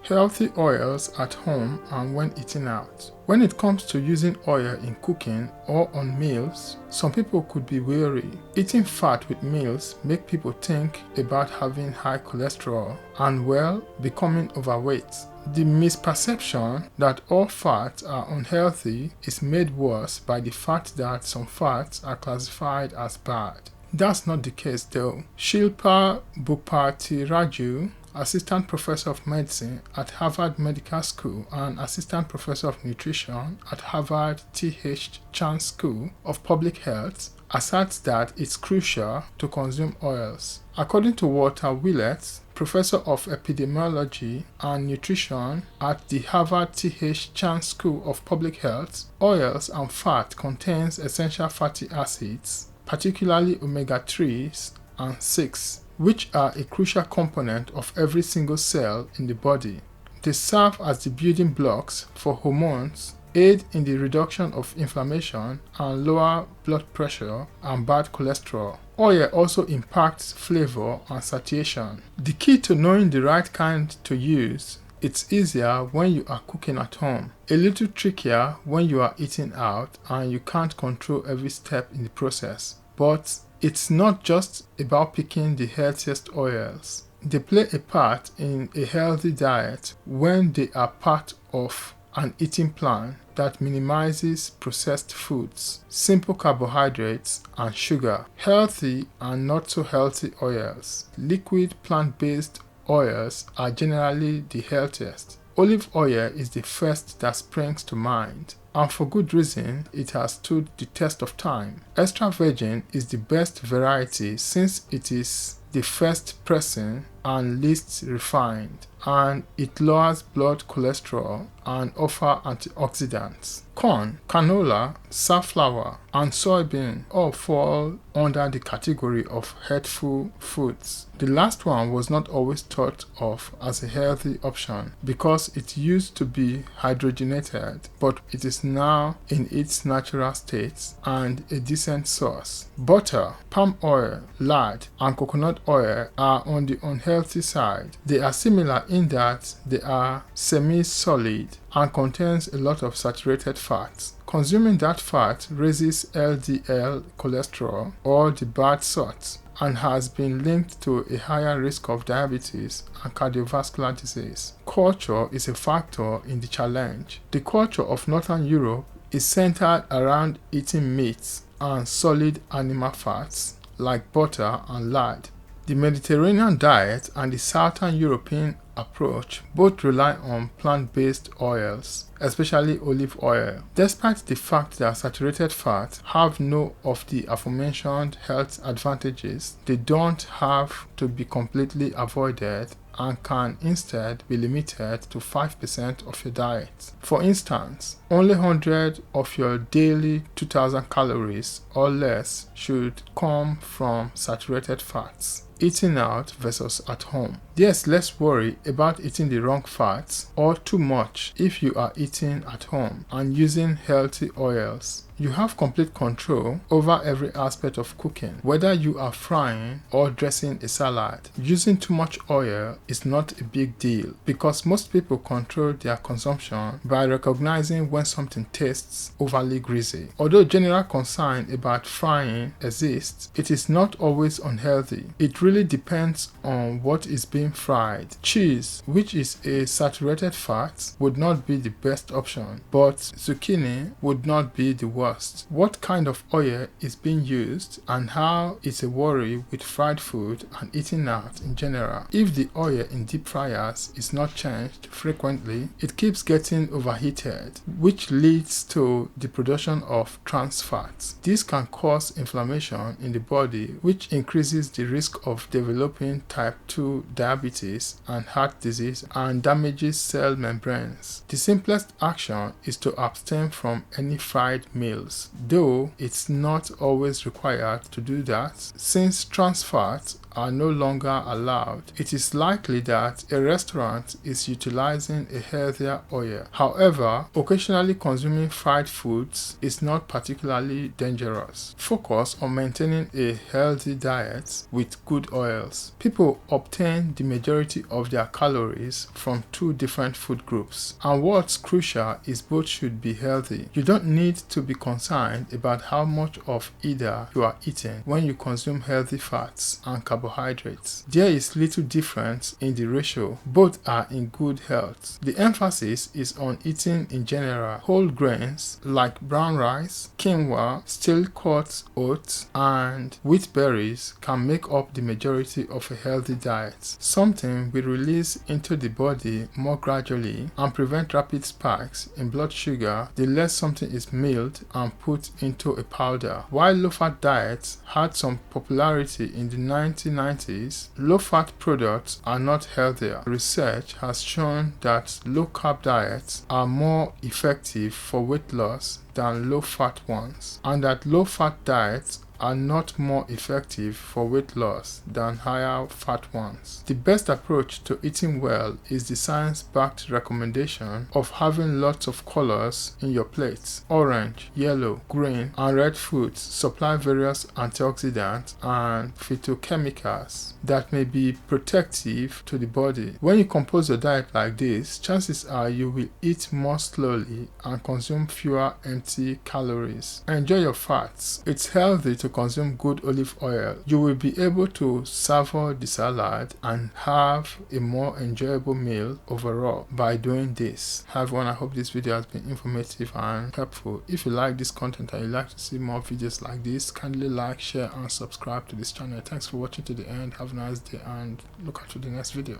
Healthy oils at home and when eating out. When it comes to using oil in cooking or on meals, some people could be wary. Eating fat with meals make people think about having high cholesterol and, becoming overweight. The misperception that all fats are unhealthy is made worse by the fact that some fats are classified as bad. That's not the case though. Shilpa Bhupathi-Raju, Assistant Professor of Medicine at Harvard Medical School and Assistant Professor of Nutrition at Harvard T.H. Chan School of Public Health, asserts that it's crucial to consume oils. According to Walter Willett, Professor of Epidemiology and Nutrition at the Harvard T.H. Chan School of Public Health, oils and fat contains essential fatty acids, particularly omega-3s and 6, which are a crucial component of every single cell in the body. They serve as the building blocks for hormones, aid in the reduction of inflammation and lower blood pressure and bad cholesterol. Oil also impacts flavor and satiation. The key to knowing the right kind to use: it's easier when you are cooking at home, a little trickier when you are eating out and you can't control every step in the process. But it's not just about picking the healthiest oils. They play a part in a healthy diet when they are part of an eating plan that minimizes processed foods, simple carbohydrates, and sugar. Healthy and not so healthy oils. Liquid plant-based oils are generally the healthiest. Olive oil is the first that springs to mind, and for good reason. It has stood the test of time. Extra virgin is the best variety since it is the first pressing and least refined, and it lowers blood cholesterol and offers antioxidants. Corn, canola, safflower, and soybean all fall under the category of healthful foods. The last one was not always thought of as a healthy option because it used to be hydrogenated, but it is now in its natural state and a decent source. Butter, palm oil, lard, and coconut oil are on the unhealthy side. They are similar in that they are semi-solid and contains a lot of saturated fats. Consuming that fat raises LDL cholesterol, or the bad sort, and has been linked to a higher risk of diabetes and cardiovascular disease. Culture is a factor in the challenge. The culture of Northern Europe is centered around eating meats and solid animal fats like butter and lard. The Mediterranean diet and the Southern European approach both rely on plant-based oils, especially olive oil. Despite the fact that saturated fats have no of the aforementioned health advantages, they don't have to be completely avoided and can instead be limited to 5% of your diet. For instance, only 100 of your daily 2000 calories or less should come from saturated fats. Eating out versus at home. There's less worry about eating the wrong fats or too much if you are eating at home and using healthy oils. You have complete control over every aspect of cooking, whether you are frying or dressing a salad. Using too much oil is not a big deal because most people control their consumption by recognizing when something tastes overly greasy. Although general concern about frying exists, it is not always unhealthy. It really depends on what is being fried. Cheese, which is a saturated fat, would not be the best option, but zucchini would not be the worst. What kind of oil is being used and how is a worry with fried food and eating out in general. If the oil in deep fryers is not changed frequently, it keeps getting overheated, which leads to the production of trans fats. This can cause inflammation in the body, which increases the risk of developing type 2 diabetes and heart disease and damages cell membranes. The simplest action is to abstain from any fried meals, though it's not always required to do that, since trans fats are no longer allowed, it is likely that a restaurant is utilizing a healthier oil. However, occasionally consuming fried foods is not particularly dangerous. Focus on maintaining a healthy diet with good oils. People obtain the majority of their calories from two different food groups, and what's crucial is both should be healthy. You don't need to be concerned about how much of either you are eating when you consume healthy fats and carbohydrates. There is little difference in the ratio. Both are in good health. The emphasis is on eating in general. Whole grains like brown rice, quinoa, steel-cut oats, and wheat berries can make up the majority of a healthy diet. Something will release into the body more gradually and prevent rapid spikes in blood sugar the less something is milled and put into a powder. While low-fat diets had some popularity in the 1990s, low-fat products are not healthier. Research has shown that low-carb diets are more effective for weight loss than low-fat ones, and that low-fat diets are not more effective for weight loss than higher fat ones. The best approach to eating well is the science-backed recommendation of having lots of colors in your plates. Orange, yellow, green, and red foods supply various antioxidants and phytochemicals that may be protective to the body. When you compose your diet like this, chances are you will eat more slowly and consume fewer empty calories. Enjoy your fats. It's healthy to consume good olive oil. You will be able to savor the salad and have a more enjoyable meal overall by doing this. Hi everyone, I hope this video has been informative and helpful. If you like this content and you'd like to see more videos like this, kindly like, share and subscribe to this channel. Thanks for watching to the end. Have a nice day and look out for the next video.